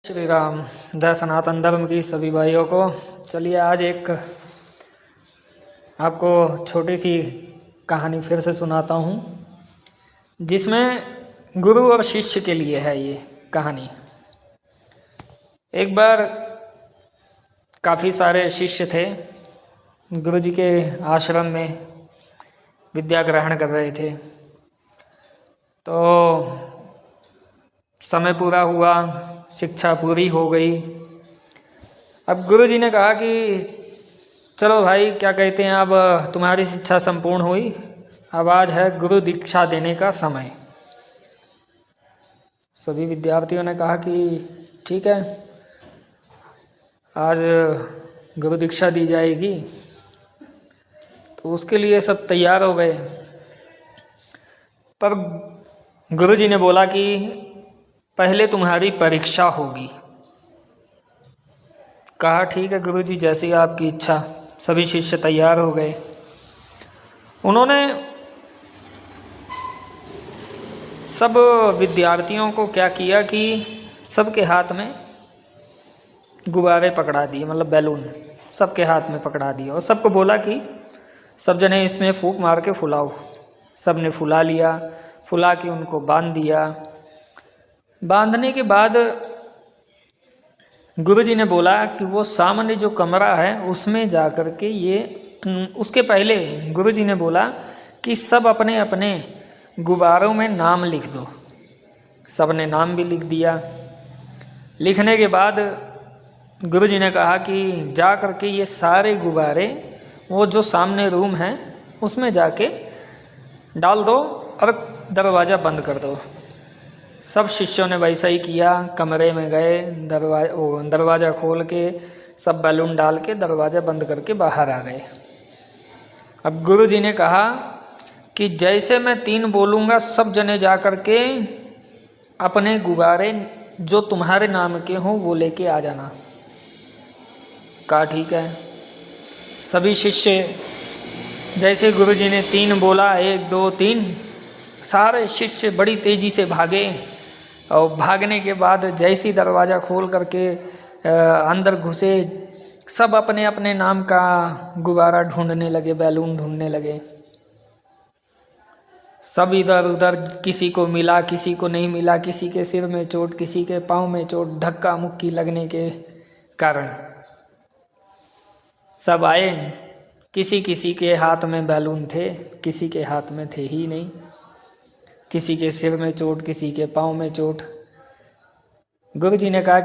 श्री राम। जय सनातन धर्म की सभी भाइयों को। चलिए आज एक आपको छोटी सी कहानी फिर से सुनाता हूँ, जिसमें गुरु और शिष्य के लिए है ये कहानी। एक बार काफ़ी सारे शिष्य थे, गुरु जी के आश्रम में विद्या ग्रहण कर रहे थे। तो समय पूरा हुआ, शिक्षा पूरी हो गई। अब गुरु जी ने कहा कि चलो भाई, क्या कहते हैं, अब तुम्हारी शिक्षा संपूर्ण हुई, अब आज है गुरु दीक्षा देने का समय। सभी विद्यार्थियों ने कहा कि ठीक है, आज गुरु दीक्षा दी जाएगी। तो उसके लिए सब तैयार हो गए। पर गुरु जी ने बोला कि पहले तुम्हारी परीक्षा होगी। कहा ठीक है गुरु जी, जैसी आपकी इच्छा। सभी शिष्य तैयार हो गए। उन्होंने सब विद्यार्थियों को क्या किया कि सबके हाथ में गुब्बारे पकड़ा दिए, मतलब बैलून सबके हाथ में पकड़ा दिए, और सबको बोला कि सब जने इसमें फूंक मार के फुलाओ। सब ने फुला लिया। फुला के उनको बांध दिया। बांधने के बाद गुरु जी ने बोला कि वो सामने जो कमरा है उसमें जा कर के उसके पहले गुरु जी ने बोला कि सब अपने अपने गुब्बारों में नाम लिख दो। सब ने नाम भी लिख दिया। लिखने के बाद गुरु जी ने कहा कि जा कर के ये सारे गुब्बारे वो जो सामने रूम है उसमें जाके डाल दो और दरवाज़ा बंद कर दो। सब शिष्यों ने वैसा ही किया। कमरे में गए, दरवाज़ा खोल के सब बैलून डाल के दरवाज़ा बंद करके बाहर आ गए। अब गुरु जी ने कहा कि जैसे मैं 3 बोलूँगा, सब जने जा कर के अपने गुब्बारे जो तुम्हारे नाम के हों वो लेके आ जाना। कहा ठीक है। सभी शिष्य जैसे गुरु जी ने 3 बोला, 1 2 3, सारे शिष्य बड़ी तेज़ी से भागे। और भागने के बाद जैसे ही दरवाज़ा खोल करके अंदर घुसे, सब अपने अपने नाम का गुब्बारा ढूंढने लगे, बैलून ढूंढने लगे। सब इधर उधर, किसी को मिला, किसी को नहीं मिला, किसी के सिर में चोट, किसी के पाँव में चोट, धक्का मुक्की लगने के कारण सब आए। किसी किसी के हाथ में बैलून थे, किसी के हाथ में थे ही नहीं। किसी के सिर में चोट, किसी के पाँव में चोट। गुरु जी ने कहा